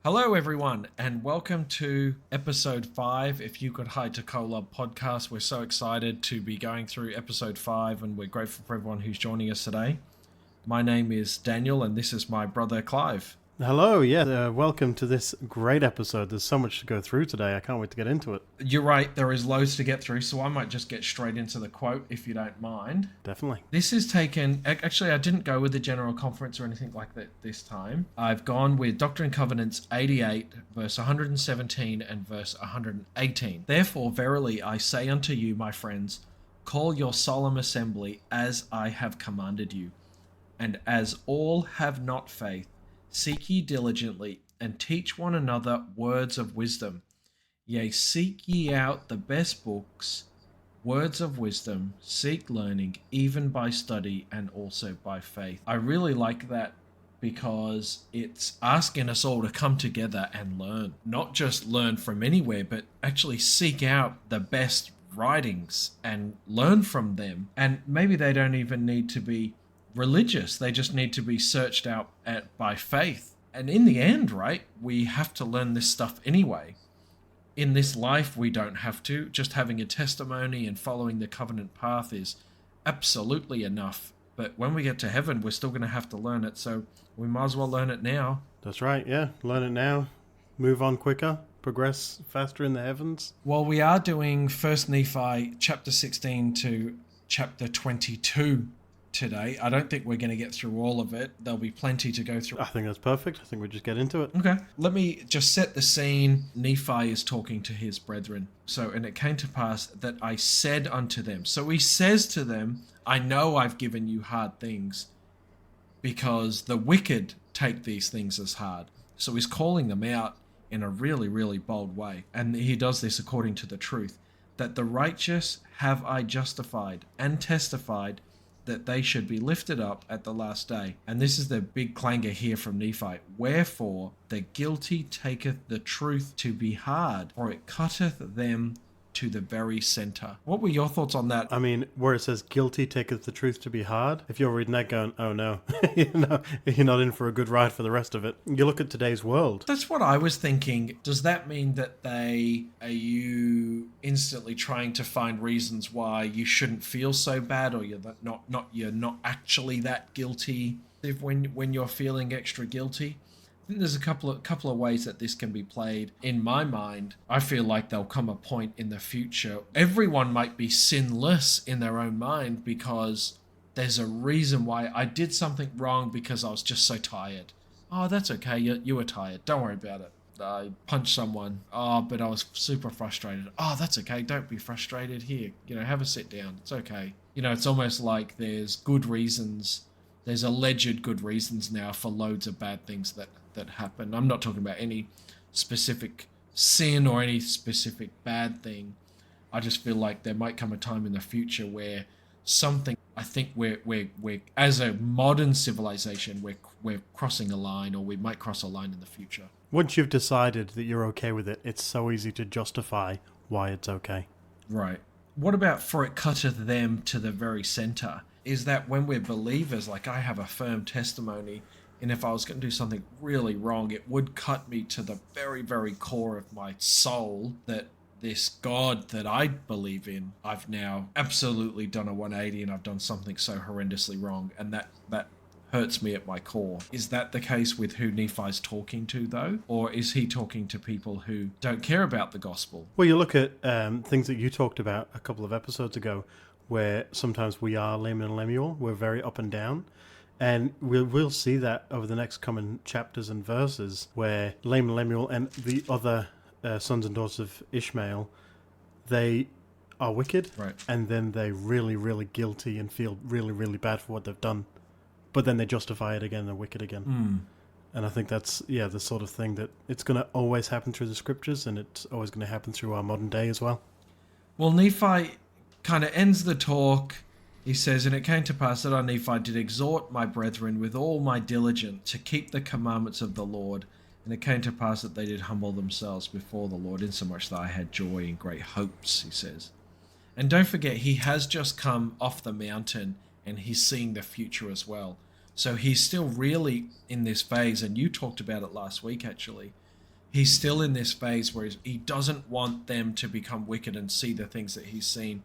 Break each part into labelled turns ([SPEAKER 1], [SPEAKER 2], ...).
[SPEAKER 1] Hello, everyone, and welcome to episode 5. If You Could Hide to Kolob podcast, we're so excited to be going through episode 5, and we're grateful for everyone who's joining us today. My name is Daniel, and this is my brother Clive.
[SPEAKER 2] Hello, welcome to this great episode. There's so much to go through today. I can't wait to get into it.
[SPEAKER 1] You're right, there is loads to get through, so I might just get straight into the quote if you don't mind.
[SPEAKER 2] Definitely.
[SPEAKER 1] This is taken, actually, I didn't go with the General Conference or anything like that this time. I've gone with Doctrine and Covenants 88, verse 117 and verse 118. Therefore, verily, I say unto you, my friends, call your solemn assembly as I have commanded you. And as all have not faith, seek ye diligently, and teach one another words of wisdom. Yea, seek ye out the best books, words of wisdom, seek learning, even by study and also by faith. I really like that because it's asking us all to come together and learn. Not just learn from anywhere, but actually seek out the best writings and learn from them. And maybe they don't even need to be religious. They just need to be searched out by faith. And in the end, right, we have to learn this stuff anyway. In this life, we don't have to. Just having a testimony and following the covenant path is absolutely enough. But when we get to heaven, we're still going to have to learn it. So we might as well learn it now.
[SPEAKER 2] That's right, yeah. Learn it now. Move on quicker. Progress faster in the heavens.
[SPEAKER 1] Well, we are doing 1 Nephi chapter 16 to chapter 22 today. I don't think we're going to get through all of it. There'll be plenty to go through.
[SPEAKER 2] I think that's perfect. I think we just get into it.
[SPEAKER 1] Okay. Let me just set the scene. Nephi is talking to his brethren. And it came to pass that I said unto them. So he says to them, I know I've given you hard things because the wicked take these things as hard. So he's calling them out in a really, really bold way. And he does this according to the truth, that the righteous have I justified and testified that they should be lifted up at the last day. And this is the big clanger here from Nephi. Wherefore the guilty taketh the truth to be hard, for it cutteth them to the very center. What were your thoughts on that?
[SPEAKER 2] I mean, where it says guilty taketh the truth to be hard, if you're reading that going, oh no, you're not in for a good ride for the rest of it. You look at today's world.
[SPEAKER 1] That's what I was thinking. Does that mean that are you instantly trying to find reasons why you shouldn't feel so bad, or you're not actually that guilty when you're feeling extra guilty? I think there's a couple of ways that this can be played. In my mind, I feel like there'll come a point in the future. Everyone might be sinless in their own mind because there's a reason why I did something wrong because I was just so tired. Oh, that's okay. You were tired. Don't worry about it. I punched someone. Oh, but I was super frustrated. Oh, that's okay. Don't be frustrated. Here, have a sit down. It's okay. It's almost like there's good reasons. There's alleged good reasons now for loads of bad things that happen. I'm not talking about any specific sin or any specific bad thing. I just feel like there might come a time in the future where something, I think we're as a modern civilization, we're crossing a line, or we might cross a line in the future.
[SPEAKER 2] Once you've decided that you're okay with it, it's so easy to justify why it's okay.
[SPEAKER 1] Right. What about for it cutteth them to the very center? Is that when we're believers, like I have a firm testimony, and if I was going to do something really wrong, it would cut me to the very, very core of my soul that this God that I believe in, I've now absolutely done a 180 and I've done something so horrendously wrong, and that hurts me at my core. Is that the case with who Nephi's talking to, though? Or is he talking to people who don't care about the gospel?
[SPEAKER 2] Well, you look at things that you talked about a couple of episodes ago, where sometimes we are Laman and Lemuel, we're very up and down. And we'll see that over the next coming chapters and verses, where Laman and Lemuel and the other sons and daughters of Ishmael, they are wicked,
[SPEAKER 1] right? And
[SPEAKER 2] then they're really, really guilty and feel really, really bad for what they've done. But then they justify it again and they're wicked again. And I think that's, the sort of thing that it's going to always happen through the scriptures, and it's always going to happen through our modern day as well.
[SPEAKER 1] Well, Nephi kind of ends the talk. He says, and it came to pass that I, Nephi, did exhort my brethren with all my diligence to keep the commandments of the Lord. And it came to pass that they did humble themselves before the Lord, insomuch that I had joy and great hopes, he says. And don't forget, he has just come off the mountain and he's seeing the future as well. So he's still really in this phase, and you talked about it last week, actually. he's still in this phase where he doesn't want them to become wicked and see the things that he's seen,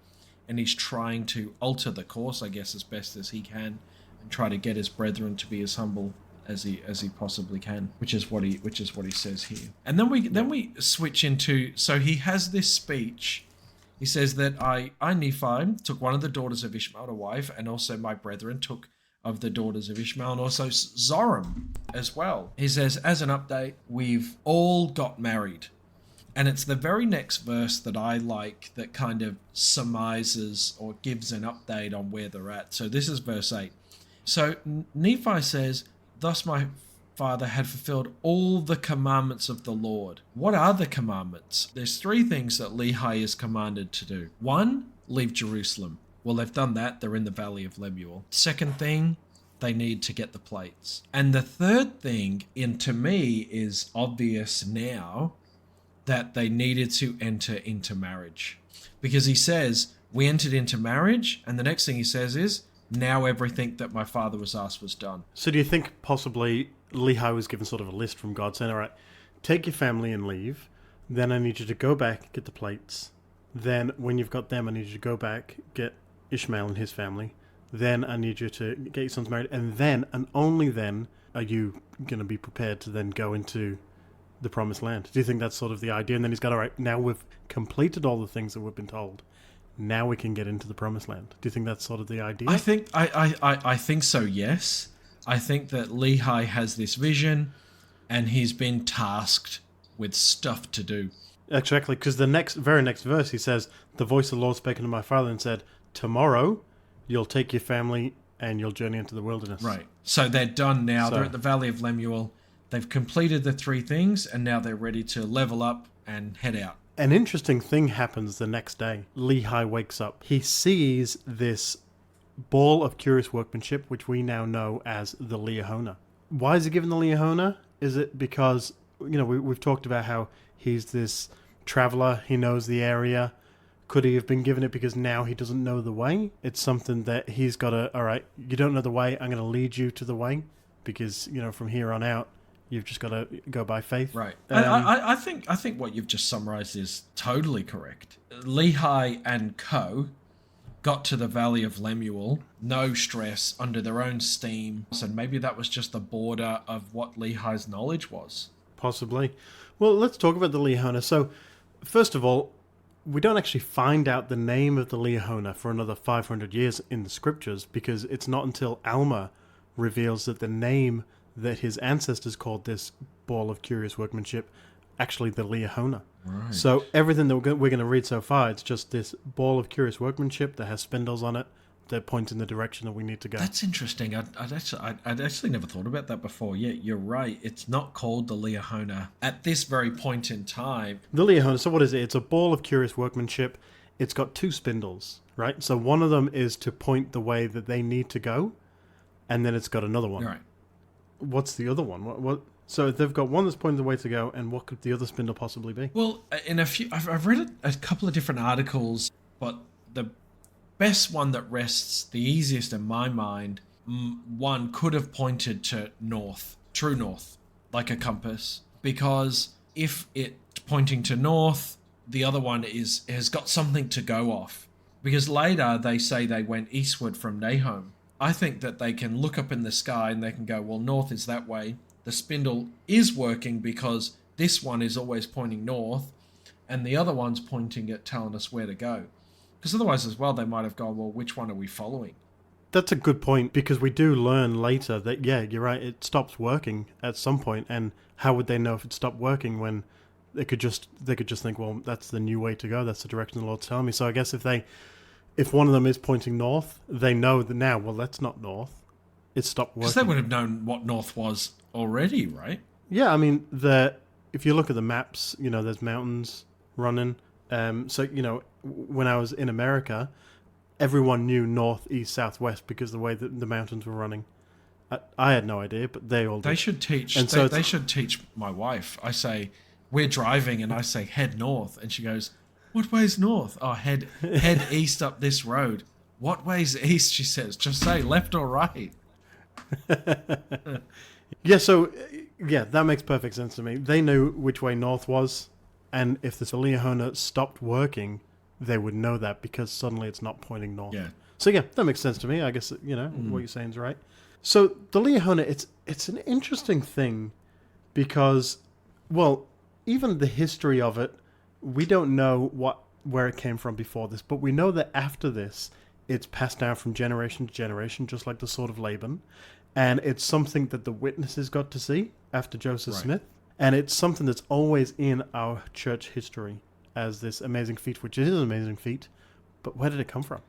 [SPEAKER 1] and he's trying to alter the course, I guess, as best as he can, and try to get his brethren to be as humble as he possibly can, which is what he says here. And then we switch into, so he has this speech. He says that I Nephi took one of the daughters of Ishmael to wife, and also my brethren took of the daughters of Ishmael, and also Zoram as well. He says, as an update, we've all got married. And it's the very next verse that I like that kind of surmises or gives an update on where they're at. So this is verse 8. So Nephi says, thus my father had fulfilled all the commandments of the Lord. What are the commandments? There's 3 things that Lehi is commanded to do. 1, leave Jerusalem. Well, they've done that. They're in the valley of Lemuel. Second thing, they need to get the plates. And the third thing, to me, is obvious now, that they needed to enter into marriage. Because he says, we entered into marriage, and the next thing he says is, now everything that my father was asked was done.
[SPEAKER 2] So do you think possibly Lehi was given sort of a list from God saying, all right, take your family and leave. Then I need you to go back, get the plates. Then when you've got them, I need you to go back, get Ishmael and his family. Then I need you to get your sons married. And then, and only then, are you going to be prepared to then go into the promised land? Do you think that's sort of the idea? And then he's got, all right, now we've completed all the things that we've been told. Now we can get into the promised land. Do you think that's sort of the idea?
[SPEAKER 1] I think so, yes. I think that Lehi has this vision, and he's been tasked with stuff to do.
[SPEAKER 2] Exactly, because the very next verse, he says, the voice of the Lord spake unto my father and said, tomorrow you'll take your family and you'll journey into the wilderness.
[SPEAKER 1] Right. So they're done now. They're at the valley of Lemuel. They've completed the 3 things, and now they're ready to level up and head out.
[SPEAKER 2] An interesting thing happens the next day. Lehi wakes up. He sees this ball of curious workmanship, which we now know as the Liahona. Why is he given the Liahona? Is it because, we've talked about how he's this traveler, he knows the area. Could he have been given it because now he doesn't know the way? It's something that he's got to, all right, you don't know the way, I'm going to lead you to the way, because, from here on out, you've just got to go by faith.
[SPEAKER 1] Right. I think what you've just summarized is totally correct. Lehi and co got to the valley of Lemuel, no stress, under their own steam. So maybe that was just the border of what Lehi's knowledge was.
[SPEAKER 2] Possibly. Well, let's talk about the Liahona. So, first of all, we don't actually find out the name of the Liahona for another 500 years in the scriptures, because it's not until Alma reveals that the name that his ancestors called this ball of curious workmanship actually the Liahona.
[SPEAKER 1] Right.
[SPEAKER 2] So everything that we're going to read so far, it's just this ball of curious workmanship that has spindles on it that point in the direction that we need to go.
[SPEAKER 1] That's interesting. I'd actually never thought about that before. Yeah, you're right. It's not called the Liahona at this very point in time.
[SPEAKER 2] The Liahona, so what is it? It's a ball of curious workmanship. It's got 2 spindles, right? So one of them is to point the way that they need to go, and then it's got another one.
[SPEAKER 1] Right.
[SPEAKER 2] What's the other one? What? So they've got one that's pointing the way to go, and what could the other spindle possibly be?
[SPEAKER 1] Well, I've read a couple of different articles, but the best one that rests the easiest in my mind, one could have pointed to north, true north, like a compass, because if it's pointing to north, the other one has got something to go off. Because later they say they went eastward from Nahum. I think that they can look up in the sky and they can go, well, north is that way. The spindle is working because this one is always pointing north and the other one's pointing at telling us where to go. Because otherwise as well, they might have gone, well, which one are we following?
[SPEAKER 2] That's a good point, because we do learn later that, yeah, you're right, it stops working at some point, and how would they know if it stopped working when they could just think, well, that's the new way to go, that's the direction the Lord's telling me. So I guess if one of them is pointing north, they know that now, well, that's not north. It stopped working.
[SPEAKER 1] Because they would have known what north was already, right?
[SPEAKER 2] Yeah, I mean, if you look at the maps, there's mountains running. So, when I was in America, everyone knew north, east, south, west because the way that the mountains were running. I had no idea, but they all did.
[SPEAKER 1] They should teach.
[SPEAKER 2] And
[SPEAKER 1] they should teach my wife. I say, we're driving, and I say, head north. And she goes, what way's north? Oh, head east up this road. What way's east? She says, just say left or right.
[SPEAKER 2] Yeah, so Yeah, that makes perfect sense to me. They knew which way north was, and if the Liahona stopped working, they would know that because suddenly it's not pointing north.
[SPEAKER 1] Yeah.
[SPEAKER 2] So yeah, that makes sense to me. I guess, what you're saying is right. So the Liahona, it's an interesting thing because, well, even the history of it, we don't know where it came from before this, but we know that after this, it's passed down from generation to generation, just like the sword of Laban. And it's something that the witnesses got to see after Joseph Smith. And it's something that's always in our church history as this amazing feat, which is an amazing feat. But where did it come from?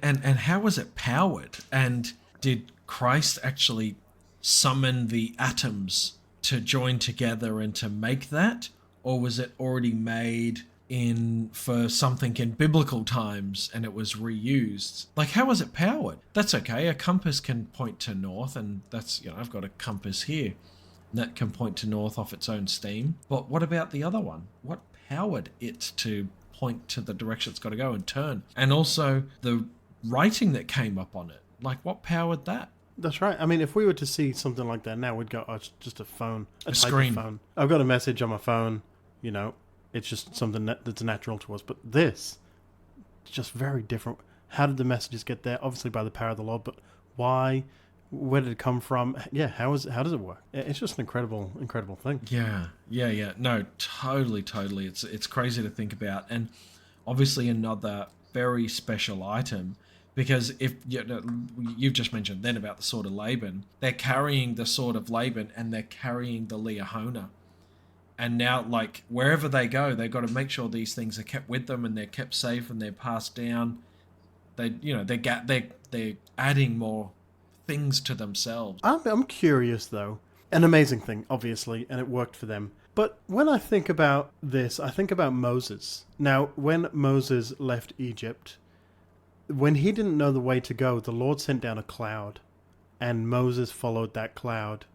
[SPEAKER 1] And how was it powered? And did Christ actually summon the atoms to join together and to make that? Or was it already made for something in biblical times and it was reused? Like, how was it powered? That's okay. A compass can point to north, and that's, I've got a compass here that can point to north off its own steam. But what about the other one? What powered it to point to the direction it's got to go and turn? And also the writing that came up on it. Like, what powered that?
[SPEAKER 2] That's right. I mean, if we were to see something like that now, we'd go, oh, it's just a phone.
[SPEAKER 1] A screen.
[SPEAKER 2] Phone. I've got a message on my phone, It's just something that's natural to us. But this, it's just very different. How did the messages get there? Obviously by the power of the Lord, but why? Where did it come from? Yeah, how does it work? It's just an incredible thing.
[SPEAKER 1] Yeah. No, totally. It's crazy to think about. And obviously another very special item, because if you've just mentioned then about the sword of Laban, they're carrying the sword of Laban and they're carrying the Liahona. And now, like, wherever they go, they've got to make sure these things are kept with them and they're kept safe and they're passed down. They're adding more things to themselves.
[SPEAKER 2] I'm curious, though. An amazing thing, obviously, and it worked for them. But when I think about this, I think about Moses. Now, when Moses left Egypt, when he didn't know the way to go, the Lord sent down a cloud, and Moses followed that cloud,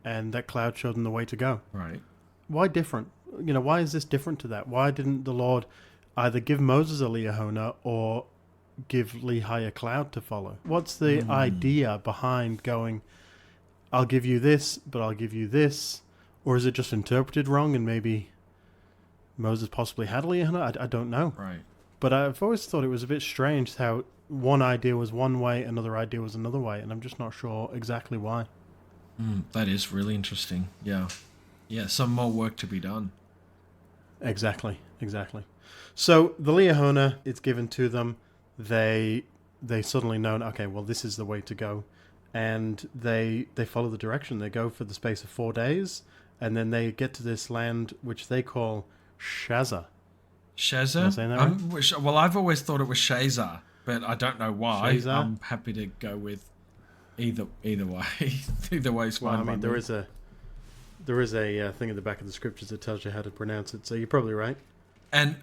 [SPEAKER 2] and that cloud showed him the way to go.
[SPEAKER 1] Right.
[SPEAKER 2] Why different? Why is this different to that? Why didn't the Lord either give Moses a Liahona or give Lehi a cloud to follow? What's the idea behind going, I'll give you this, but I'll give you this? Or is it just interpreted wrong and maybe Moses possibly had a Liahona? I don't know.
[SPEAKER 1] Right.
[SPEAKER 2] But I've always thought it was a bit strange how one idea was one way, another idea was another way, and I'm just not sure exactly why.
[SPEAKER 1] That is really interesting. Yeah. Yeah, some more work to be done.
[SPEAKER 2] Exactly. So the Liahona, it's given to them. They suddenly know, okay, well, this is the way to go. And they follow the direction. They go for the space of 4 days, and then they get to this land which they call Shaza.
[SPEAKER 1] Shaza?
[SPEAKER 2] Am I saying that right?
[SPEAKER 1] Well, I've always thought it was Shazar, but I don't know why.
[SPEAKER 2] Shazar?
[SPEAKER 1] I'm happy to go with either way. Either way's fine.
[SPEAKER 2] Well, I mean, there is a thing in the back of the scriptures that tells you how to pronounce it, so you're probably right.
[SPEAKER 1] And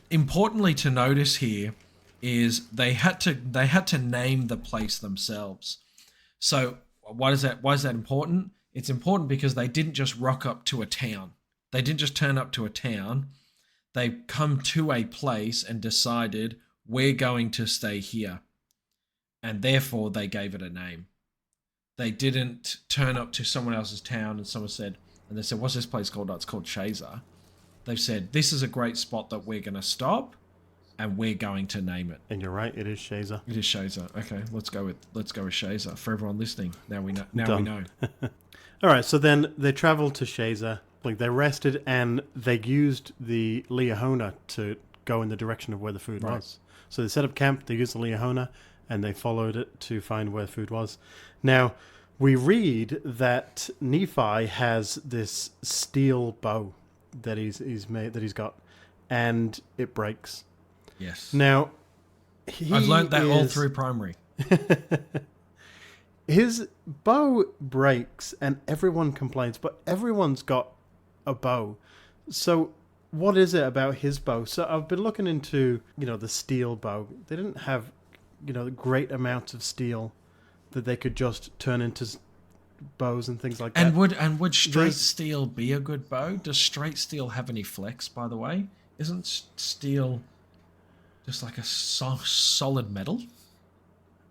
[SPEAKER 1] importantly to notice here is they had to name the place themselves. So why is that important? It's important because they didn't just rock up to a town. They didn't just turn up to a town. They come to a place and decided, we're going to stay here. And therefore they gave it a name. They didn't turn up to someone else's town and they said, what's this place called? Oh, it's called Shazar. They've said, this is a great spot that we're going to stop and we're going to name it.
[SPEAKER 2] And you're right, it is Shazar.
[SPEAKER 1] It is Shazar. Okay, let's go with Shazar. For everyone listening, now we know.
[SPEAKER 2] All right, so then they traveled to Shazar. Like, they rested and they used the Liahona to go in the direction of where the food was. So they set up camp, they used the Liahona, and they followed it to find where food was. Now, we read that Nephi has this steel bow that he's got, and it breaks.
[SPEAKER 1] Yes.
[SPEAKER 2] Now,
[SPEAKER 1] I've learned that all through primary.
[SPEAKER 2] His bow breaks, and everyone complains, but everyone's got a bow. So what is it about his bow? So I've been looking into, the steel bow. They didn't have, great amounts of steel that they could just turn into bows and things like that.
[SPEAKER 1] And would straight steel be a good bow? Does straight steel have any flex, by the way? Isn't steel just like a solid metal?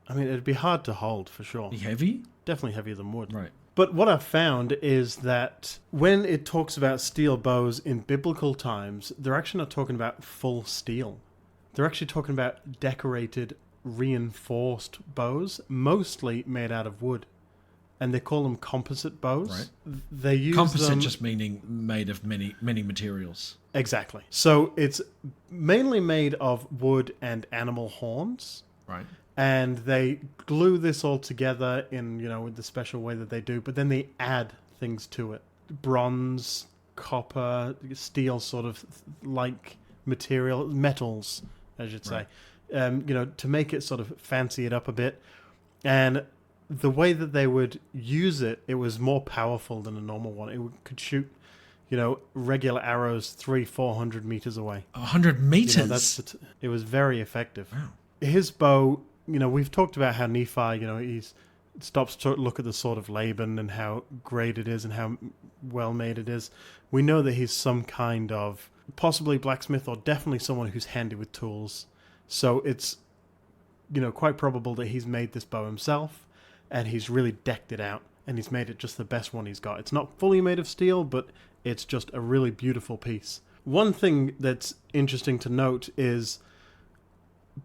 [SPEAKER 2] I mean, it'd be hard to hold for sure.
[SPEAKER 1] Be heavy?
[SPEAKER 2] Definitely heavier than wood.
[SPEAKER 1] Right.
[SPEAKER 2] But what I've found is that when it talks about steel bows in biblical times, they're actually not talking about full steel. They're actually talking about decorated, reinforced bows, mostly made out of wood. And they call them composite bows.
[SPEAKER 1] Right.
[SPEAKER 2] They use
[SPEAKER 1] Composite
[SPEAKER 2] them...
[SPEAKER 1] just meaning made of many materials.
[SPEAKER 2] Exactly. So it's mainly made of wood and animal horns.
[SPEAKER 1] Right.
[SPEAKER 2] And they glue this all together in, with the special way that they do, but then they add things to it. Bronze, copper, steel sort of like material, metals, I should say. Right. To make it sort of fancy it up a bit. And the way that they would use it, it was more powerful than a normal one. It could shoot, regular arrows 300-400 meters away.
[SPEAKER 1] 100 meters?
[SPEAKER 2] It was very effective.
[SPEAKER 1] Wow.
[SPEAKER 2] His bow... we've talked about how Nephi, he stops to look at the sword of Laban and how great it is and how well made it is. We know that he's some kind of possibly blacksmith or definitely someone who's handy with tools. So it's, quite probable that he's made this bow himself and he's really decked it out and he's made it just the best one he's got. It's not fully made of steel, but it's just a really beautiful piece. One thing that's interesting to note is...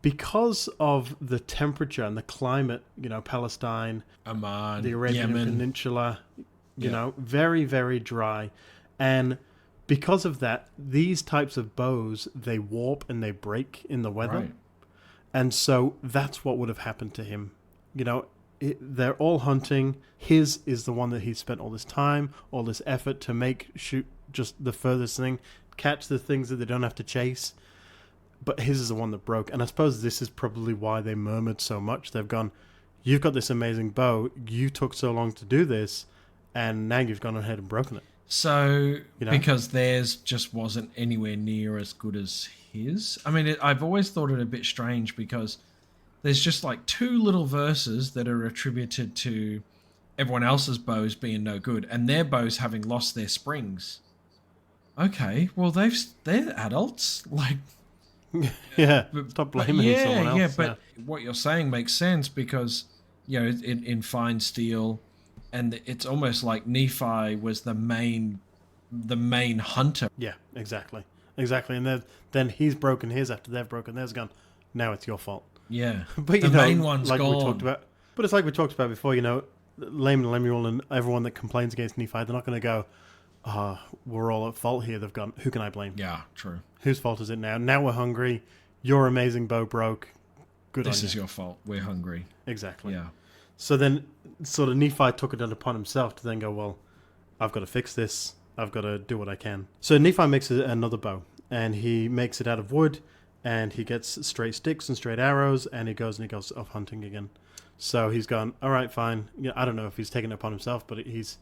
[SPEAKER 2] because of the temperature and the climate, Palestine,
[SPEAKER 1] Oman,
[SPEAKER 2] the Arabian
[SPEAKER 1] Yemen.
[SPEAKER 2] Peninsula, very, very dry. And because of that, these types of bows, they warp and they break in the weather.
[SPEAKER 1] Right.
[SPEAKER 2] And so that's what would have happened to him. They're all hunting. His is the one that he spent all this time, all this effort to shoot just the furthest thing, catch the things that they don't have to chase. But his is the one that broke. And I suppose this is probably why they murmured so much. They've gone, you've got this amazing bow. You took so long to do this. And now you've gone ahead and broken it.
[SPEAKER 1] So, because theirs just wasn't anywhere near as good as his. I mean, I've always thought it a bit strange because there's just like 2 little verses that are attributed to everyone else's bows being no good. And their bows having lost their springs. Okay, well, they're adults. Like...
[SPEAKER 2] yeah, stop blaming someone else.
[SPEAKER 1] Yeah, but what you're saying makes sense because, in fine steel, and it's almost like Nephi was the main hunter.
[SPEAKER 2] Yeah, exactly. And then he's broken his after they've broken theirs, gone, now it's your fault.
[SPEAKER 1] Yeah,
[SPEAKER 2] but
[SPEAKER 1] the main one's
[SPEAKER 2] like
[SPEAKER 1] gone.
[SPEAKER 2] We talked about, but it's like we talked about before, Laman and Lemuel and everyone that complains against Nephi, they're not going to go, we're all at fault here. They've gone, who can I blame?
[SPEAKER 1] Yeah, true.
[SPEAKER 2] Whose fault is it now? Now we're hungry. Your amazing bow broke. Good on you.
[SPEAKER 1] This is your fault. We're hungry.
[SPEAKER 2] Exactly.
[SPEAKER 1] Yeah.
[SPEAKER 2] So then sort of Nephi took it upon himself to then go, well, I've got to fix this. I've got to do what I can. So Nephi makes another bow and he makes it out of wood and he gets straight sticks and straight arrows and he goes off hunting again. So he's gone, all right, fine. I don't know if he's taken it upon himself, but he's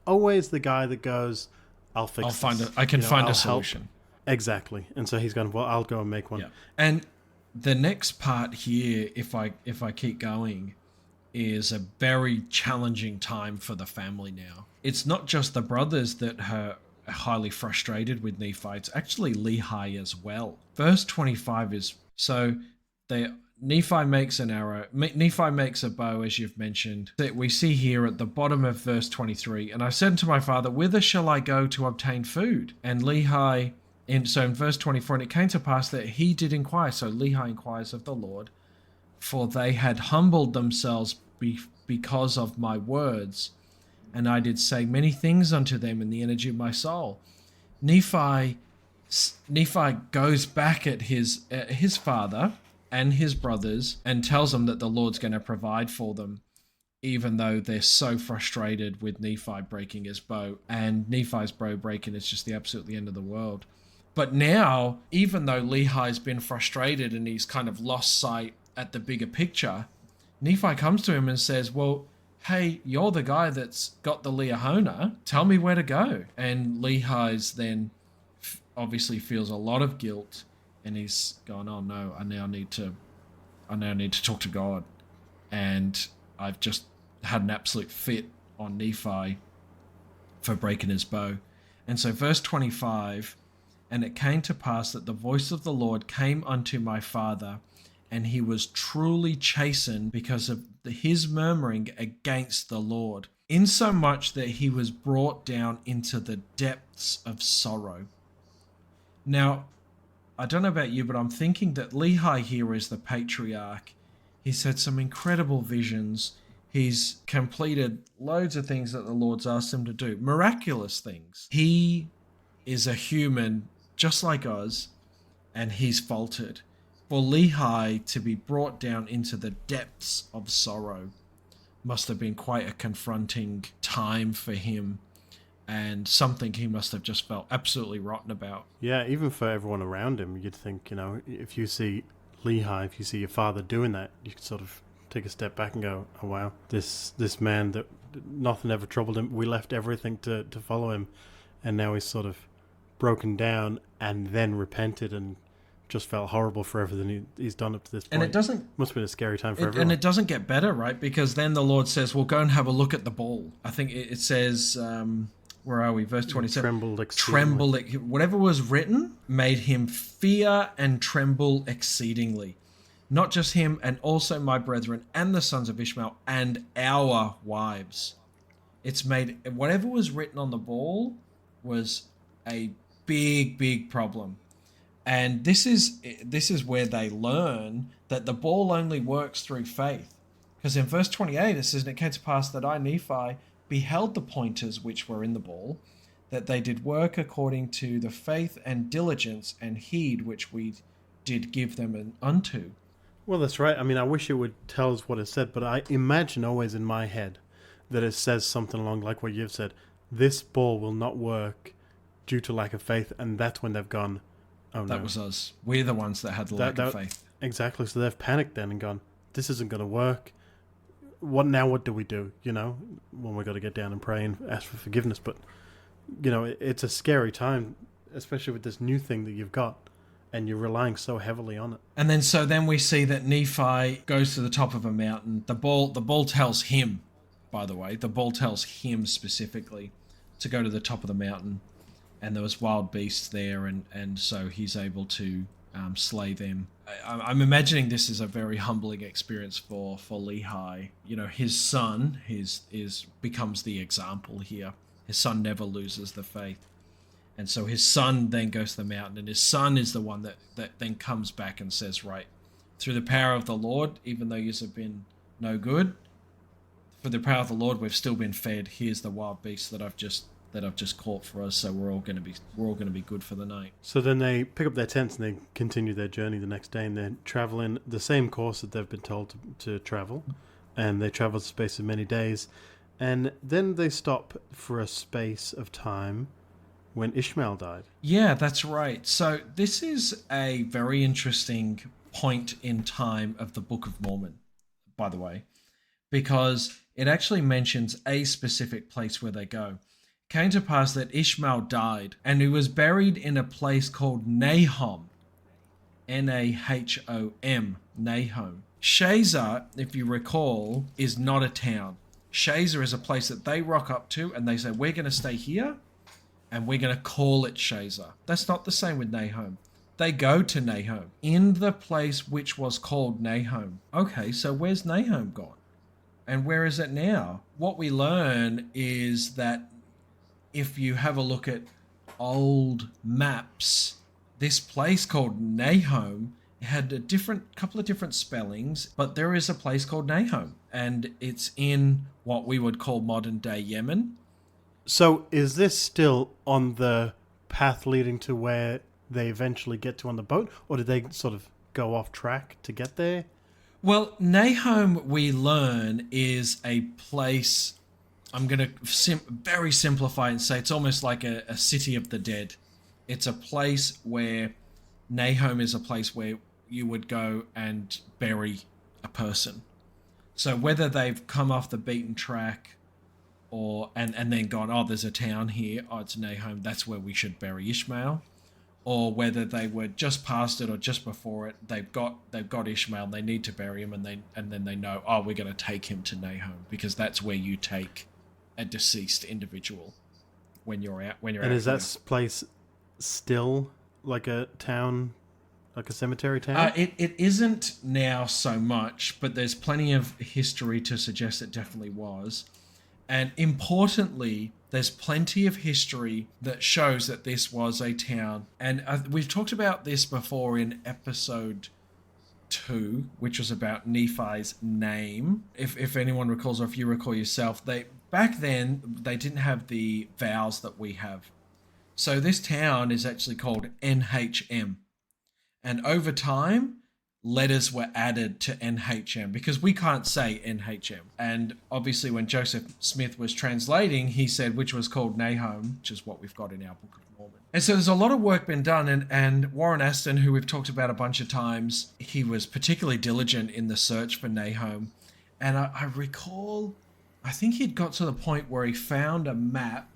[SPEAKER 2] always the guy that goes, I can
[SPEAKER 1] find a solution.
[SPEAKER 2] Help. Exactly. And so he's gone, well, I'll go and make one.
[SPEAKER 1] Yeah. And the next part here, if I keep going, is a very challenging time for the family now. It's not just the brothers that are highly frustrated with Nephi, it's actually Lehi as well. Verse 25 is, so Nephi makes an arrow. Nephi makes a bow, as you've mentioned. That we see here at the bottom of verse 23. And I said to my father, whither shall I go to obtain food? And Lehi, in verse 24, and it came to pass that he did inquire. So Lehi inquires of the Lord, for they had humbled themselves because of my words. And I did say many things unto them in the energy of my soul. Nephi goes back at his father and his brothers and tells them that the Lord's going to provide for them, even though they're so frustrated with Nephi breaking his bow. And Nephi's bow breaking is just the absolute end of the world. But now, even though Lehi's been frustrated and he's kind of lost sight at the bigger picture, Nephi comes to him and says, well, hey, you're the guy that's got the Liahona. Tell me where to go. And Lehi's then obviously feels a lot of guilt. And he's going, oh no, I now need to talk to God. And I've just had an absolute fit on Nephi for breaking his bow. And so verse 25, and it came to pass that the voice of the Lord came unto my father, and he was truly chastened because of his murmuring against the Lord, insomuch that he was brought down into the depths of sorrow. Now, I don't know about you, but I'm thinking that Lehi here is the patriarch. He's had some incredible visions. He's completed loads of things that the Lord's asked him to do, miraculous things. He is a human just like us, and he's faltered. For Lehi to be brought down into the depths of sorrow must have been quite a confronting time for him, and something he must have just felt absolutely rotten about.
[SPEAKER 2] Yeah, even for everyone around him, you'd think, if you see Lehi, if you see your father doing that, you could sort of take a step back and go, oh wow, this man that nothing ever troubled him, we left everything to follow him, and now he's sort of broken down and then repented and just felt horrible for everything he's done up to this point.
[SPEAKER 1] And it doesn't...
[SPEAKER 2] Must have been a scary time for everyone.
[SPEAKER 1] And it doesn't get better, right? Because then the Lord says, well, go and have a look at the ball. I think it says... where are we? Verse 27.
[SPEAKER 2] Trembled exceedingly.
[SPEAKER 1] Whatever was written made him fear and tremble exceedingly. Not just him, and also my brethren and the sons of Ishmael and our wives. It's made... Whatever was written on the ball was a big, big problem. And this is where they learn that the ball only works through faith. Because in verse 28 it says, and it came to pass that I, Nephi, beheld the pointers which were in the ball, that they did work according to the faith and diligence and heed which we did give them unto.
[SPEAKER 2] Well, that's right. I mean, I wish it would tell us what it said, but I imagine always in my head that it says something along like what you've said. This ball will not work due to lack of faith, and that's when they've gone, oh no.
[SPEAKER 1] That was us. We're the ones that had the lack of faith.
[SPEAKER 2] Exactly. So they've panicked then and gone, this isn't going to work. What do we do? When we got to get down and pray and ask for forgiveness. But, it's a scary time, especially with this new thing that you've got, and you're relying so heavily on it.
[SPEAKER 1] And then we see that Nephi goes to the top of a mountain. The ball tells him, by the way, the ball tells him specifically to go to the top of the mountain. And there was wild beasts there, and so he's able to slay them. I'm imagining this is a very humbling experience for Lehi. His son becomes the example here. His son never loses the faith. And so his son then goes to the mountain, and his son is the one that then comes back and says, right, through the power of the Lord, even though you have been no good, for the power of the Lord we've still been fed. Here's the wild beast that I've just caught for us, so we're all going to be good for the night.
[SPEAKER 2] So then they pick up their tents and they continue their journey the next day, and they're traveling the same course that they've been told to travel, and they travel the space of many days, and then they stop for a space of time when Ishmael died.
[SPEAKER 1] Yeah, that's right. So this is a very interesting point in time of the Book of Mormon, by the way, because it actually mentions a specific place where they go. Came to pass that Ishmael died, and he was buried in a place called Nahom. Nahom. Nahom. Shazer, if you recall, is not a town. Shazer is a place that they rock up to, and they say, we're going to stay here, and we're going to call it Shazer. That's not the same with Nahom. They go to Nahom, in the place which was called Nahom. Okay, so where's Nahom gone? And where is it now? What we learn is that if you have a look at old maps, this place called Nahom had a couple of different spellings, but there is a place called Nahom, and it's in what we would call modern day Yemen.
[SPEAKER 2] So is this still on the path leading to where they eventually get to on the boat, or did they sort of go off track to get there?
[SPEAKER 1] Well, Nahom, we learn, is a place... I'm going to very simplify and say it's almost like a city of the dead. It's a place where Nahom is a place where you would go and bury a person. So whether they've come off the beaten track and then gone, oh, there's a town here, oh, it's Nahom, that's where we should bury Ishmael, or whether they were just past it or just before it, they've got Ishmael, they need to bury him, and then they know, oh, we're going to take him to Nahom, because that's where you take a deceased individual when you're out.
[SPEAKER 2] And is that place still like a town Like a cemetery town?
[SPEAKER 1] It isn't now so much, but there's plenty of history to suggest it definitely was. And importantly, there's plenty of history that shows that this was a town. And we've talked about this before in episode 2, which was about Nephi's name. If anyone recalls, or if you recall yourself, back then they didn't have the vowels that we have. So this town is actually called NHM. And over time, letters were added to NHM because we can't say NHM. And obviously when Joseph Smith was translating, he said which was called Nahum, which is what we've got in our Book of Mormon. And so there's a lot of work been done. And Warren Aston, who we've talked about a bunch of times, he was particularly diligent in the search for Nahum. And I recall, I think he'd got to the point where he found a map,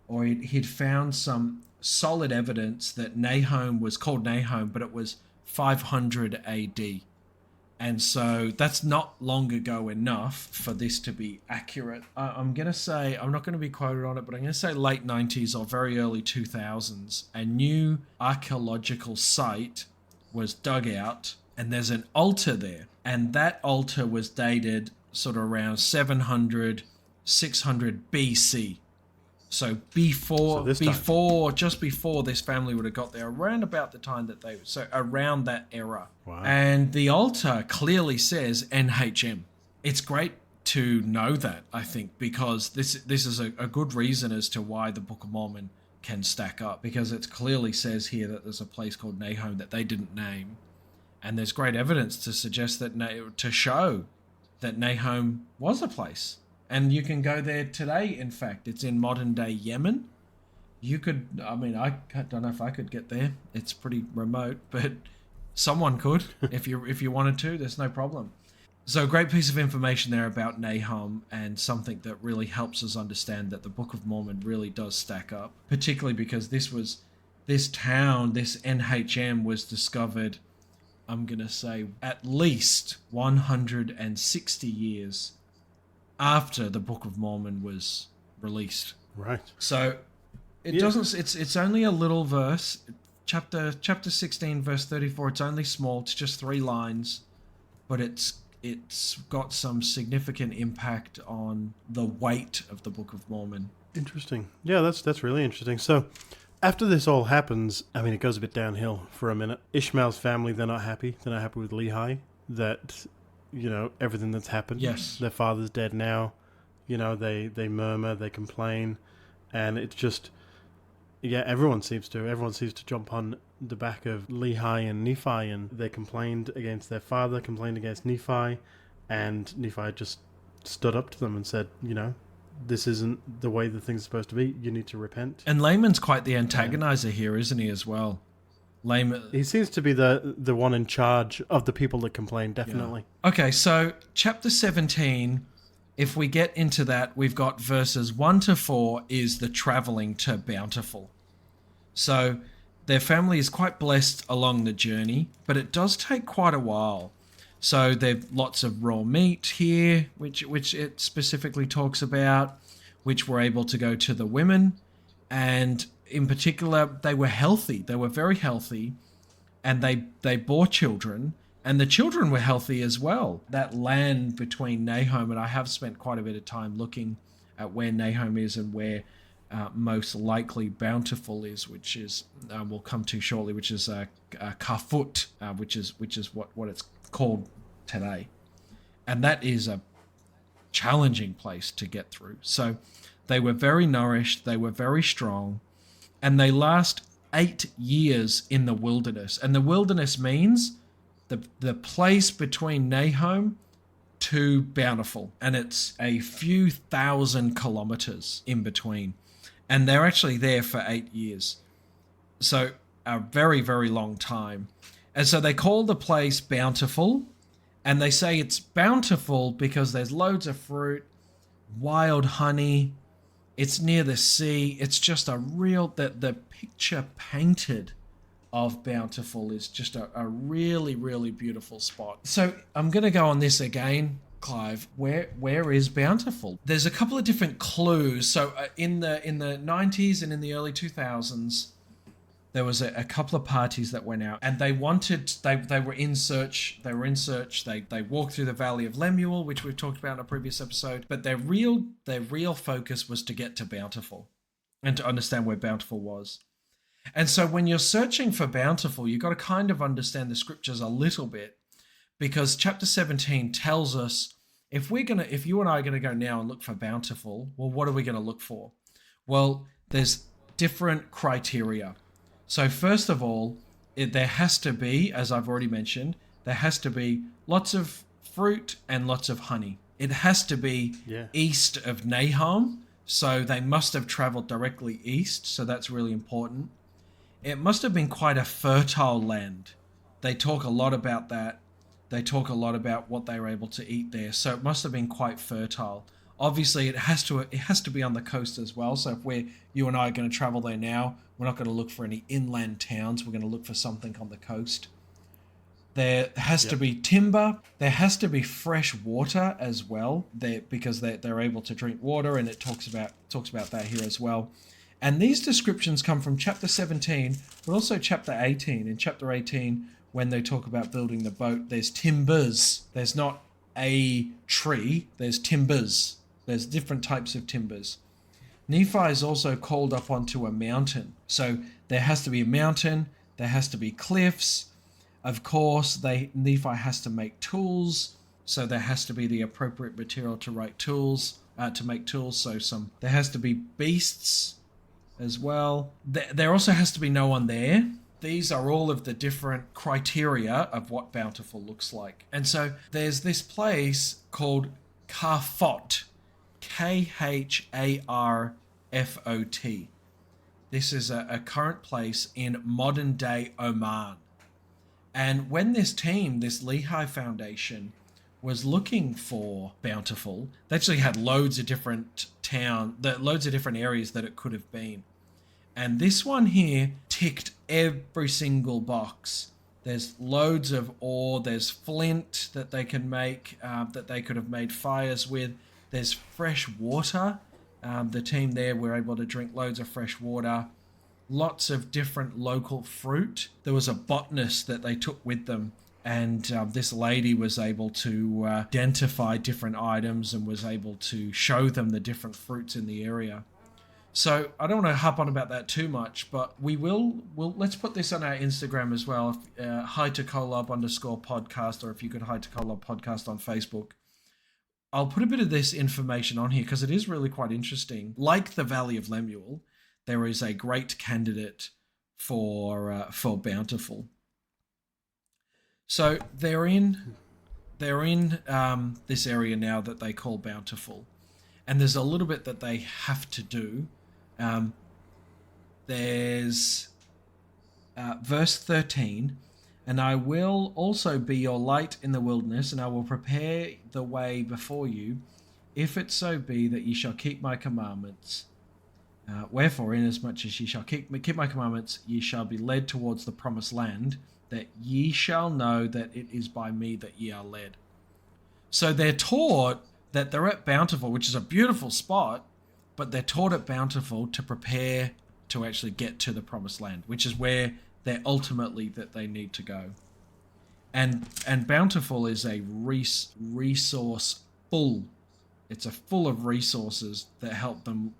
[SPEAKER 1] or he'd found some solid evidence that Nahum was called Nahum, but it was 500 AD. And so that's not long ago enough for this to be accurate. I'm going to say, I'm not going to be quoted on it, but I'm going to say late 90s or very early 2000s, a new archaeological site was dug out and there's an altar there. And that altar was dated sort of around 700, 600 BC. So just before this family would have got there, around about the time that around that era.
[SPEAKER 2] Wow.
[SPEAKER 1] And the altar clearly says NHM. It's great to know that, I think, because this is a good reason as to why the Book of Mormon can stack up, because it clearly says here that there's a place called Nahum that they didn't name, and there's great evidence to suggest that to show that Nahum was a place. And you can go there today, in fact. It's in modern-day Yemen. I don't know if I could get there. It's pretty remote, but someone could if you wanted to. There's no problem. So a great piece of information there about Nahum, and something that really helps us understand that the Book of Mormon really does stack up, particularly because this town, this NHM, was discovered, I'm going to say, at least 160 years after the Book of Mormon was released.
[SPEAKER 2] Right.
[SPEAKER 1] So it's only a little verse. Chapter 16, verse 34, it's only small. It's just 3 lines, but it's got some significant impact on the weight of the Book of Mormon.
[SPEAKER 2] Interesting. Yeah, that's really interesting. So after this all happens, it goes a bit downhill for a minute. Ishmael's family, they're not happy. They're not happy with Lehi. That everything that's happened.
[SPEAKER 1] Yes.
[SPEAKER 2] Their father's dead now. They murmur, they complain, and it's just, everyone seems to jump on the back of Lehi and Nephi, and they complained against their father, complained against Nephi, and Nephi just stood up to them and said, this isn't the way the thing's supposed to be. You need to repent.
[SPEAKER 1] And Laman's quite the antagonizer here, isn't he, as well?
[SPEAKER 2] He seems to be the one in charge of the people that complain, definitely.
[SPEAKER 1] Yeah. Okay, so chapter 17, if we get into that, we've got verses 1 to 4 is the traveling to Bountiful. So their family is quite blessed along the journey, but it does take quite a while. So they've lots of raw meat here, which it specifically talks about, which were able to go to the women, and in particular, they were healthy. They were very healthy, and they bore children, and the children were healthy as well. That land between Nahum, and I have spent quite a bit of time looking at where Nahum is and where most likely Bountiful is, which is we'll come to shortly, which is Kafut, which is what it's called today, and that is a challenging place to get through. So they were very nourished, they were very strong. And they last 8 years in the wilderness. And the wilderness means the place between Nahum to Bountiful. And it's a few thousand kilometers in between. And they're actually there for 8 years. So a very, very long time. And so they call the place Bountiful. And they say it's bountiful because there's loads of fruit, wild honey. It's near the sea. It's just a real, the picture painted of Bountiful is just a really, really beautiful spot. So I'm going to go on this again, Clive. Where is Bountiful? There's a couple of different clues. So in the 90s and in the early 2000s, there was a couple of parties that went out, and they were in search. They walked through the Valley of Lemuel, which we've talked about in a previous episode. But their real focus was to get to Bountiful and to understand where Bountiful was. And so when you're searching for Bountiful, you've got to kind of understand the scriptures a little bit, because chapter 17 tells us if you and I are gonna go now and look for Bountiful, well, what are we gonna look for? Well, there's different criteria. So first of all, there has to be, as I've already mentioned, there has to be lots of fruit and lots of honey. It has to be east of Nahum, so they must have traveled directly east, so that's really important. It must have been quite a fertile land. They talk a lot about that. They talk a lot about what they were able to eat there, so it must have been quite fertile. Obviously, it has to be on the coast as well. So if you and I are going to travel there now, we're not going to look for any inland towns. We're going to look for something on the coast. There has to be timber. There has to be fresh water as well, because they're able to drink water, and it talks about that here as well. And these descriptions come from chapter 17, but also chapter 18. In chapter 18, when they talk about building the boat, there's timbers. There's not a tree. There's timbers. There's different types of timbers. Nephi is also called up onto a mountain. So there has to be a mountain. There has to be cliffs. Of course, Nephi has to make tools. So there has to be the appropriate material to make tools. So there has to be beasts as well. There also has to be no one there. These are all of the different criteria of what Bountiful looks like. And so there's this place called Kafot. Kharfot. This is a current place in modern day Oman. And when this Lehi Foundation, was looking for Bountiful, they actually had loads of different areas that it could have been. And this one here ticked every single box. There's loads of ore. There's flint that they can make, that they could have made fires with. There's fresh water. The team there were able to drink loads of fresh water. Lots of different local fruit. There was a botanist that they took with them, and this lady was able to identify different items and was able to show them the different fruits in the area. So I don't want to harp on about that too much, but let's put this on our Instagram as well. Hi to Kolob _podcast, or if you could hi to Kolob podcast on Facebook. I'll put a bit of this information on here because it is really quite interesting. Like the Valley of Lemuel, there is a great candidate for Bountiful. So they're in this area now that they call Bountiful, and there's a little bit that they have to do. There's verse 13, and I will also be your light in the wilderness, and I will prepare the way before you, if it so be that ye shall keep my commandments. Wherefore, inasmuch as ye shall keep my commandments, ye shall be led towards the promised land, that ye shall know that it is by me that ye are led. So they're taught that they're at Bountiful, which is a beautiful spot, but they're taught at Bountiful to prepare to actually get to the promised land, which is where they're ultimately that they need to go. And Bountiful is a resource full. It's full of resources that help them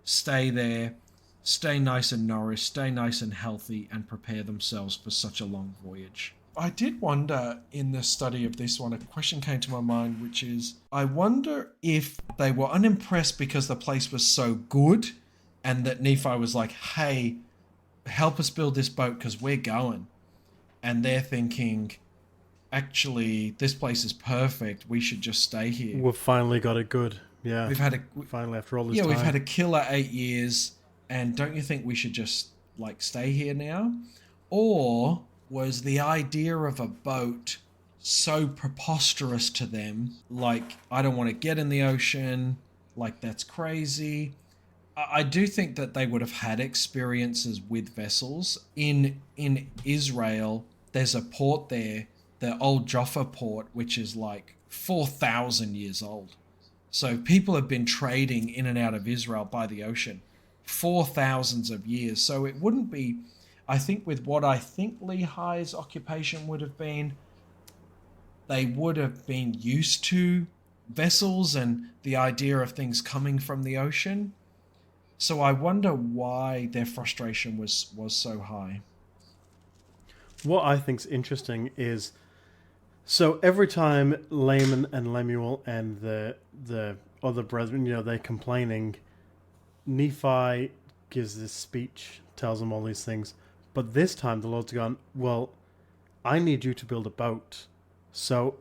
[SPEAKER 1] stay there, stay nice and nourished, stay nice and healthy, and prepare themselves for such a long voyage. I did wonder in the study of this one, a question came to my mind, which is, I wonder if they were unimpressed because the place was so good, and that Nephi was like, hey, help us build this boat because we're going. And they're thinking, actually, this place is perfect. We should just stay here.
[SPEAKER 2] We've finally got it good. Yeah. Finally, after all this time.
[SPEAKER 1] Yeah, we've had a killer 8 years, and don't you think we should just, stay here now? Or was the idea of a boat so preposterous to them, I don't want to get in the ocean, that's crazy. I do think that they would have had experiences with vessels. In Israel, there's a port there, the old Jaffa port, which is 4,000 years old. So people have been trading in and out of Israel by the ocean for thousands of years. So it wouldn't be, I think with what I think Lehi's occupation would have been, they would have been used to vessels and the idea of things coming from the ocean. So I wonder why their frustration was so high.
[SPEAKER 2] What I think's interesting is, so every time Laman and Lemuel and the other brethren, they're complaining, Nephi gives this speech, tells them all these things. But this time the Lord's gone, well, I need you to build a boat. So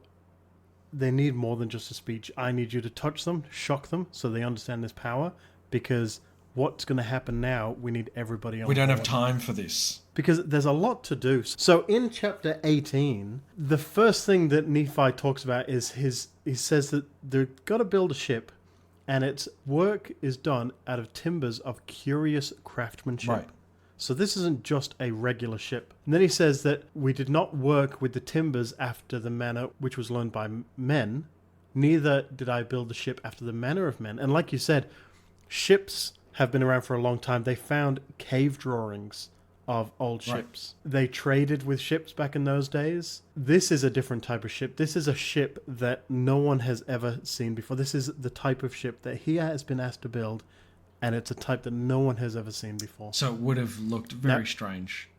[SPEAKER 2] they need more than just a speech. I need you to touch them, shock them, so they understand this power. Because what's going to happen now, we need everybody on
[SPEAKER 1] We don't
[SPEAKER 2] board.
[SPEAKER 1] have time for this.
[SPEAKER 2] Because there's a lot to do. So in chapter 18, the first thing that Nephi talks about is he says that they've got to build a ship, and its work is done out of timbers of curious craftsmanship.
[SPEAKER 1] Right.
[SPEAKER 2] So this isn't just a regular ship. And then he says that we did not work with the timbers after the manner which was learned by men, neither did I build the ship after the manner of men. And like you said, ships have been around for a long time. They found cave drawings of old ships. Right. They traded with ships back in those days. This is a different type of ship. This is a ship that no one has ever seen before. This is the type of ship that he has been asked to build, and it's a type that no one has ever seen before.
[SPEAKER 1] So it would have looked very strange.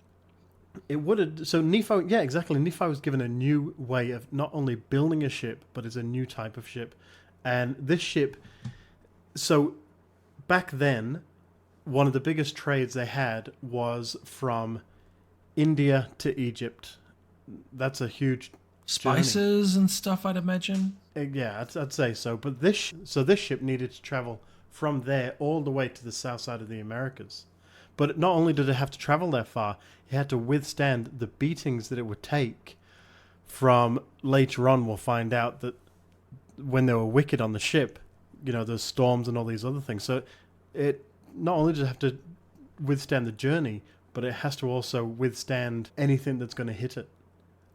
[SPEAKER 2] It would have. So Nephi, yeah, exactly. Nephi was given a new way of not only building a ship, but it's a new type of ship. And this ship, so back then, one of the biggest trades they had was from India to Egypt. That's a huge
[SPEAKER 1] spices journey. And stuff, I'd imagine.
[SPEAKER 2] Yeah, I'd say so. But this ship needed to travel from there all the way to the south side of the Americas. But not only did it have to travel that far, it had to withstand the beatings that it would take from later on. We'll find out that when they were wicked on the ship, there's storms and all these other things. So it not only does it have to withstand the journey, but it has to also withstand anything that's going to hit it.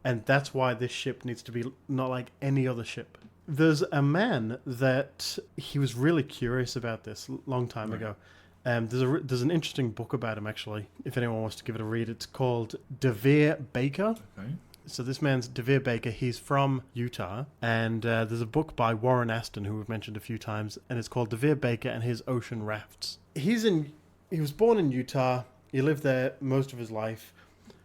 [SPEAKER 2] And that's why this ship needs to be not like any other ship. There's a man that he was really curious about this a long time ago. There's an interesting book about him, actually, if anyone wants to give it a read. It's called DeVere Baker. Okay. So this man's DeVere Baker. He's from Utah. And there's a book by Warren Aston, who we've mentioned a few times, and it's called DeVere Baker and His Ocean Rafts. He was born in Utah. He lived there most of his life,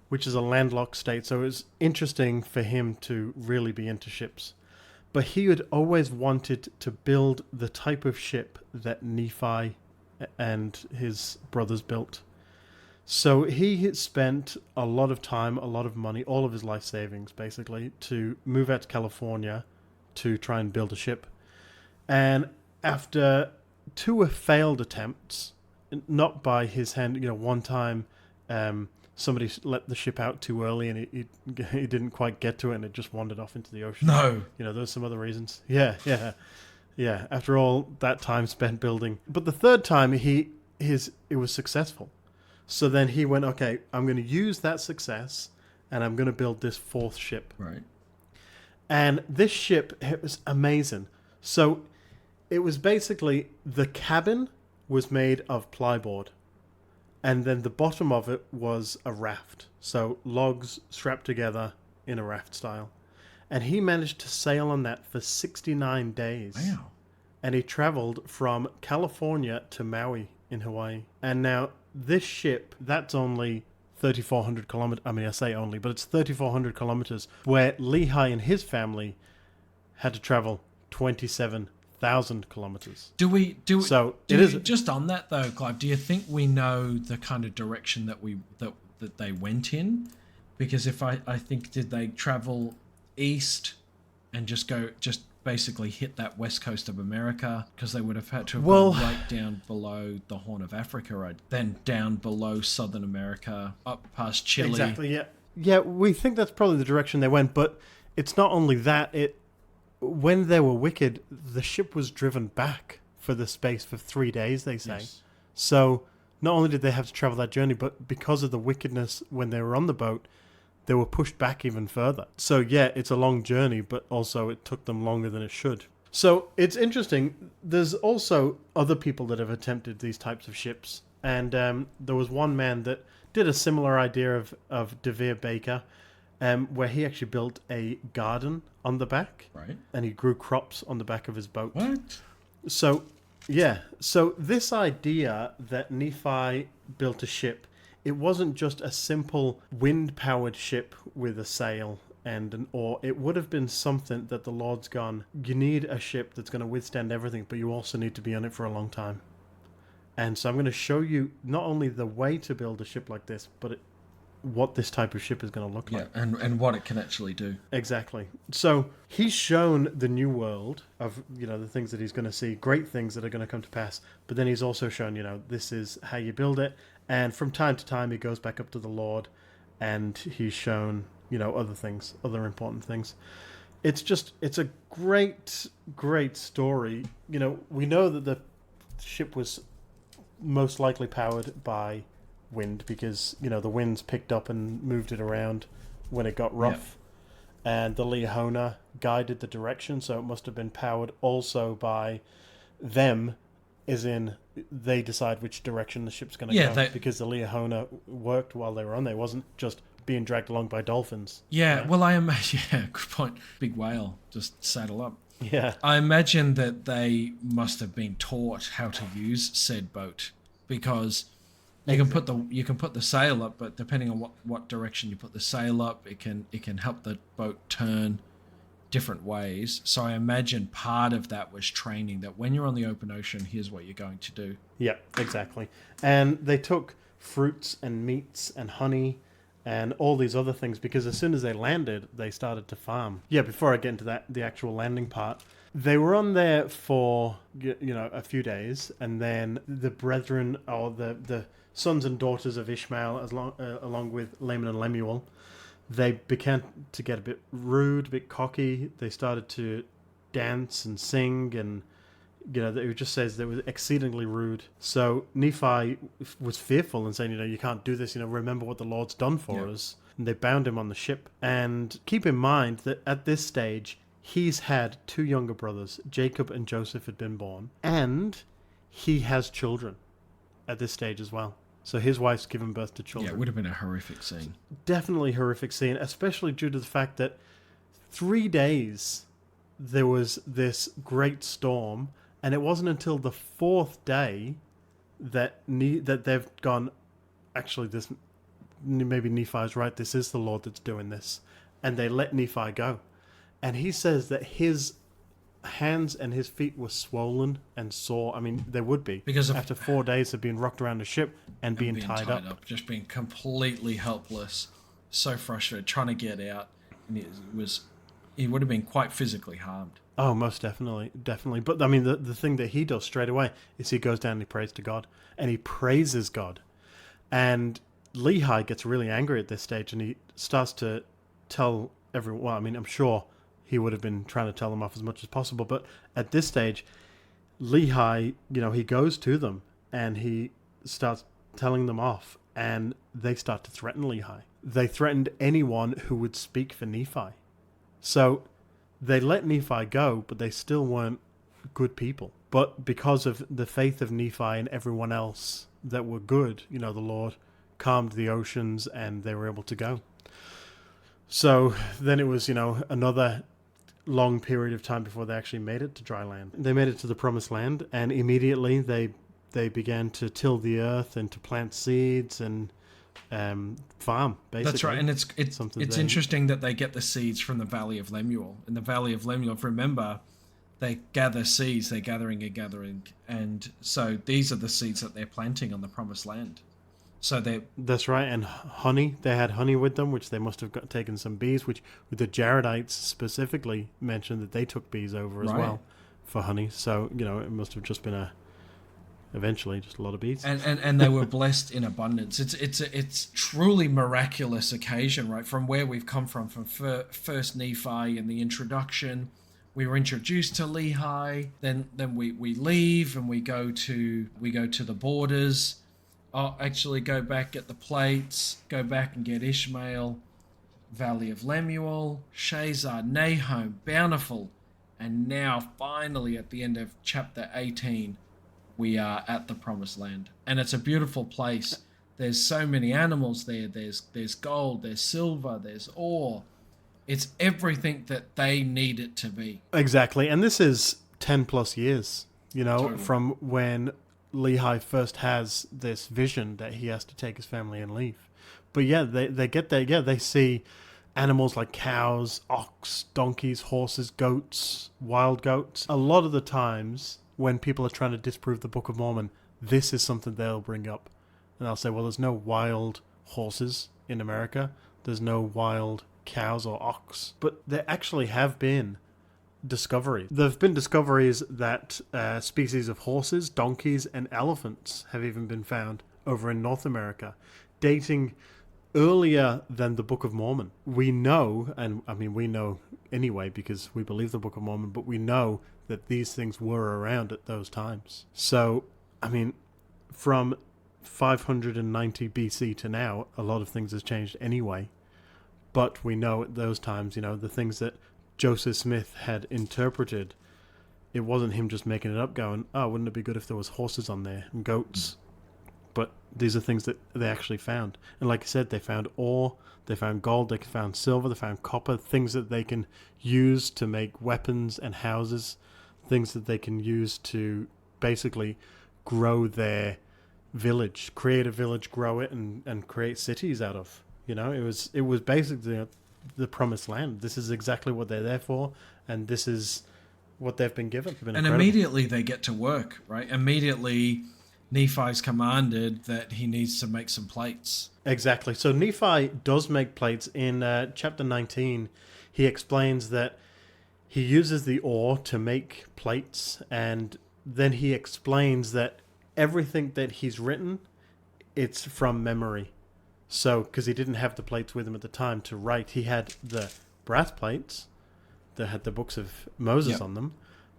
[SPEAKER 2] which is a landlocked state. So it was interesting for him to really be into ships. But he had always wanted to build the type of ship that Nephi and his brothers built. So he had spent a lot of time, a lot of money, all of his life savings, basically, to move out to California to try and build a ship. And after 2 failed attempts, not by his hand, one time somebody let the ship out too early and he didn't quite get to it and it just wandered off into the ocean.
[SPEAKER 1] No.
[SPEAKER 2] There's some other reasons. Yeah. After all that time spent building. But the third time, it was successful. So then he went, okay, I'm going to use that success and I'm going to build this 4th ship.
[SPEAKER 1] Right.
[SPEAKER 2] And this ship, it was amazing. So it was basically, the cabin was made of plyboard. And then the bottom of it was a raft. So logs strapped together in a raft style. And he managed to sail on that for 69 days.
[SPEAKER 1] Wow.
[SPEAKER 2] And he traveled from California to Maui in Hawaii. And now this ship, that's only 3,400 kilometers. I mean, I say only, but it's 3,400 kilometers, where Lehi and his family had to travel 27,000 kilometers.
[SPEAKER 1] Just on that though, Clive, do you think we know the kind of direction that they went in? Because if I think, did they travel east and just basically hit that west coast of America? Because they would have had to have gone right down below the Horn of Africa, right? Then down below Southern America, up past Chile.
[SPEAKER 2] Exactly, yeah. Yeah, we think that's probably the direction they went, but it's not only that. When they were wicked, the ship was driven back for the space for 3 days, they say. Yes. So not only did they have to travel that journey, but because of the wickedness when they were on the boat, they were pushed back even further. So yeah, it's a long journey, but also it took them longer than it should. So it's interesting. There's also other people that have attempted these types of ships. And there was one man that did a similar idea of De Vere Baker, where he actually built a garden on the back,
[SPEAKER 1] Right.
[SPEAKER 2] and he grew crops on the back of his boat.
[SPEAKER 1] What?
[SPEAKER 2] So, yeah. So this idea that Nephi built a ship, it wasn't just a simple wind-powered ship with a sail and an oar. It would have been something that the Lord's gone, you need a ship that's going to withstand everything, but you also need to be on it for a long time. And so I'm going to show you not only the way to build a ship like this, but what this type of ship is going to look like.
[SPEAKER 1] Yeah, and what it can actually do.
[SPEAKER 2] Exactly. So he's shown the new world of, the things that he's going to see, great things that are going to come to pass. But then he's also shown, this is how you build it. And from time to time, he goes back up to the Lord and he's shown, other things, other important things. It's a great, great story. We know that the ship was most likely powered by wind because the winds picked up and moved it around when it got rough, and the Leahona guided the direction, so it must have been powered also by them, as in they decide which direction the ship's going to go, because the Leahona worked while they were on there. It wasn't just being dragged along by dolphins.
[SPEAKER 1] Well, I imagine, good point, big whale, just saddle up.
[SPEAKER 2] Yeah.
[SPEAKER 1] I imagine that they must have been taught how to use said boat, because you can put the sail up, but depending on what direction you put the sail up, it can help the boat turn different ways. So I imagine part of that was training, that when you're on the open ocean, here's what you're going to do.
[SPEAKER 2] Yeah, exactly. And they took fruits and meats and honey and all these other things, because as soon as they landed, they started to farm. Yeah, before I get into the actual landing part, they were on there for, a few days, and then the brethren, or the sons and daughters of Ishmael, along with Laman and Lemuel, they began to get a bit rude, a bit cocky. They started to dance and sing, and it just says they were exceedingly rude. So Nephi was fearful and saying, you can't do this. Remember what the Lord's done for us. And they bound him on the ship. And keep in mind that at this stage, he's had 2 younger brothers. Jacob and Joseph had been born. And he has children at this stage as well. So his wife's given birth to children.
[SPEAKER 1] Yeah, it would have been a horrific scene.
[SPEAKER 2] Definitely horrific scene, especially due to the fact that 3 days there was this great storm. And it wasn't until the 4th day that they've gone, actually, this maybe Nephi's right, this is the Lord that's doing this. And they let Nephi go. And he says that his hands and his feet were swollen and sore. I mean, they would be. Because after 4 days of being rocked around the ship and being tied up.
[SPEAKER 1] Just being completely helpless, so frustrated, trying to get out. And he would have been quite physically harmed.
[SPEAKER 2] Oh, most definitely. But I mean, the thing that he does straight away is he goes down and he prays to God. And he praises God. And Lehi gets really angry at this stage, and he starts to tell everyone, well, I mean, I'm sure he would have been trying to tell them off as much as possible. But at this stage, Lehi, he goes to them and he starts telling them off. And they start to threaten Lehi. They threatened anyone who would speak for Nephi. So they let Nephi go, but they still weren't good people. But because of the faith of Nephi and everyone else that were good, the Lord calmed the oceans and they were able to go. So then it was, another long period of time before they actually made it to dry land. They made it to the promised land, and immediately they began to till the earth and to plant seeds and farm, basically.
[SPEAKER 1] That's right, and it's interesting that they get the seeds from the Valley of Lemuel. In the Valley of Lemuel, remember, they gather seeds, they're gathering and gathering, and so these are the seeds that they're planting on the Promised Land. So
[SPEAKER 2] that's right, and honey, they had honey with them, which they must have taken some bees, which with the Jaredites specifically mentioned that they took bees over as well for honey. So, it must have just been eventually just a lot of bees,
[SPEAKER 1] and they were blessed in abundance. It's truly miraculous occasion, right? From where we've come from first Nephi and the introduction, we were introduced to Lehi. Then we leave and we go to the borders. Actually go back, get the plates, go back and get Ishmael, Valley of Lemuel, Shazar, Nahum, Bountiful, and now finally at the end of chapter 18. We are at the Promised Land, and it's a beautiful place There's so many animals there. There's gold, there's silver, there's ore. It's everything that they need it to be.
[SPEAKER 2] Exactly. And this is 10 plus years,
[SPEAKER 1] Totally.
[SPEAKER 2] from when Lehi first has this vision that he has to take his family and leave. But yeah, they get there. Yeah, they see animals like cows, ox, donkeys, horses, goats, wild goats. A lot of the times when people are trying to disprove the Book of Mormon, this is something they'll bring up. And they'll say, well, there's no wild horses in America. There's no wild cows or ox. But there actually have been discoveries. There have been discoveries that species of horses, donkeys, and elephants have even been found over in North America, dating earlier than the Book of Mormon. We know, and I mean we know anyway because we believe the Book of Mormon, but we know that these things were around at those times. So, I mean, from 590 BC to now, a lot of things has changed anyway. But we know at those times, the things that Joseph Smith had interpreted, it wasn't him just making it up going, oh, wouldn't it be good if there was horses on there and goats? But these are things that they actually found. And like I said, they found ore, they found gold, they found silver, they found copper, things that they can use to make weapons and houses, things that they can use to basically grow their village, create a village, grow it, and create cities out of. It was basically the promised land. This is exactly what they're there for, and this is what they've been given.
[SPEAKER 1] And immediately they get to work, right? Immediately Nephi's commanded that he needs to make some plates.
[SPEAKER 2] Exactly. So Nephi does make plates. In chapter 19, he explains that he uses the ore to make plates, and then he explains that everything that he's written, it's from memory. So, because he didn't have the plates with him at the time to write, he had the brass plates that had the books of Moses on them,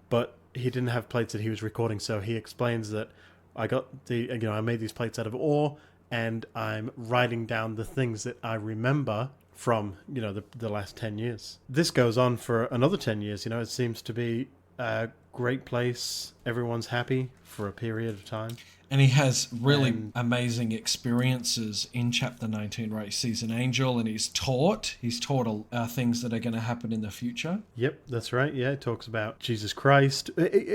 [SPEAKER 2] but he didn't have plates that he was recording. So he explains that I made these plates out of ore, and I'm writing down the things that I remember from, the last 10 years. This goes on for another 10 years. It seems to be a great place. Everyone's happy for a period of time.
[SPEAKER 1] And he has really amazing experiences in chapter 19, right? He sees an angel and he's taught. He's taught things that are going to happen in the future.
[SPEAKER 2] Yep, that's right. Yeah, it talks about Jesus Christ.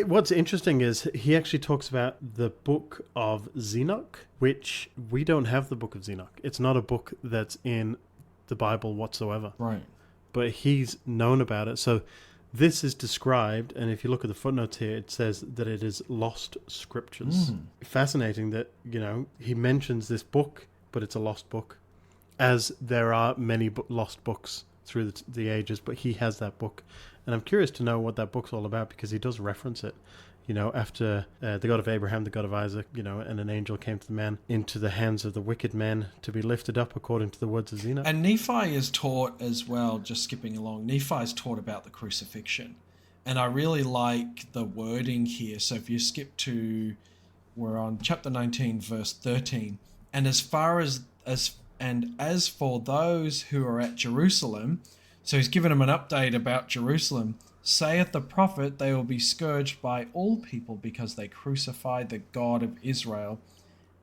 [SPEAKER 2] What's interesting is he actually talks about the book of Enoch, which we don't have the book of Enoch. It's not a book that's in the Bible whatsoever.
[SPEAKER 1] Right.
[SPEAKER 2] But he's known about it. So this is described, and if you look at the footnotes here, it says that it is lost scriptures. Fascinating that, he mentions this book, but it's a lost book, as there are many lost books through the ages, but he has that book. And I'm curious to know what that book's all about, because he does reference it. After the God of Abraham, the God of Isaac, and an angel came to the man into the hands of the wicked men to be lifted up according to the words of Enoch.
[SPEAKER 1] And Nephi is taught as well, just skipping along, Nephi is taught about the crucifixion. And I really like the wording here. So if you skip to, we're on chapter 19, verse 13. And as for those who are at Jerusalem, so he's given them an update about Jerusalem. Saith the prophet, they will be scourged by all people because they crucified the God of Israel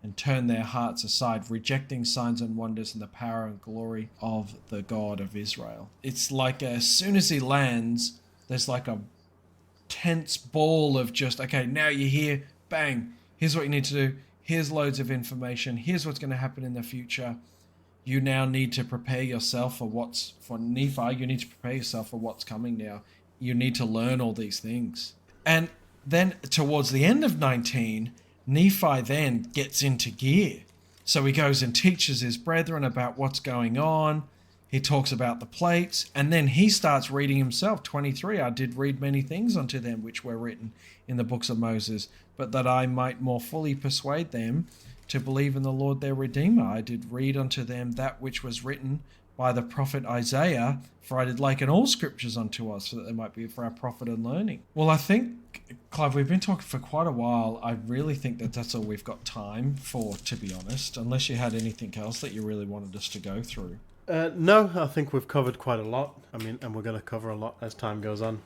[SPEAKER 1] and turned their hearts aside, rejecting signs and wonders and the power and glory of the God of Israel. It's like as soon as he lands, there's like a tense ball of just, okay, now you're here, bang, here's what you need to do, here's loads of information, here's what's going to happen in the future. You now need to prepare yourself for Nephi, you need to prepare yourself for what's coming now. You need to learn all these things. And then towards the end of 19, Nephi then gets into gear. So he goes and teaches his brethren about what's going on. He talks about the plates. And then he starts reading himself. 23, I did read many things unto them which were written in the books of Moses, but that I might more fully persuade them to believe in the Lord their Redeemer. I did read unto them that which was written by the prophet Isaiah, for I did liken all scriptures unto us, so that they might be for our profit and learning. Well, I think, Clive, we've been talking for quite a while. I really think that that's all we've got time for, to be honest, unless you had anything else that you really wanted us to go through.
[SPEAKER 2] No, I think we've covered quite a lot. And we're going to cover a lot as time goes on.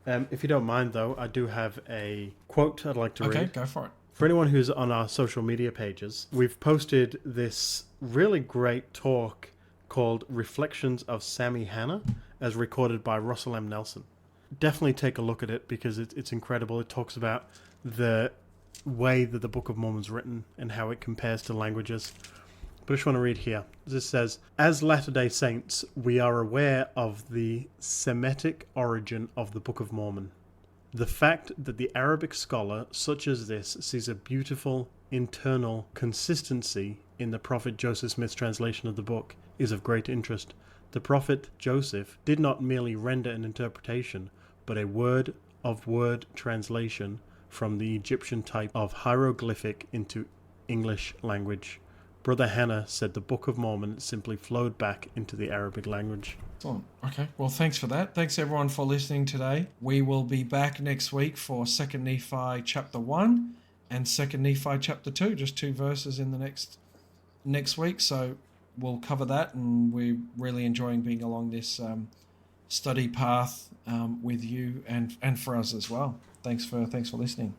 [SPEAKER 2] If you don't mind, though, I do have a quote I'd like to read.
[SPEAKER 1] Okay, go for it.
[SPEAKER 2] For anyone who's on our social media pages, we've posted this really great talk called Reflections of Sammy Hanna, as recorded by Russell M. Nelson. Definitely take a look at it because it's incredible. It talks about the way that the Book of Mormon's written and how it compares to languages. But I just want to read here. This says, as Latter-day Saints, we are aware of the Semitic origin of the Book of Mormon. The fact that the Arabic scholar such as this sees a beautiful internal consistency in the prophet Joseph Smith's translation of the book is of great interest. The prophet Joseph did not merely render an interpretation, but a word-of-word translation from the Egyptian type of hieroglyphic into English language. Brother Hannah said the Book of Mormon simply flowed back into the Arabic language.
[SPEAKER 1] Excellent. Okay, well, thanks for that. Thanks, everyone, for listening today. We will be back next week for 2 Nephi chapter 1 and 2 Nephi chapter 2, just 2 verses in the next week. So we'll cover that, and we're really enjoying being along this study path with you and for us as well. Thanks for listening.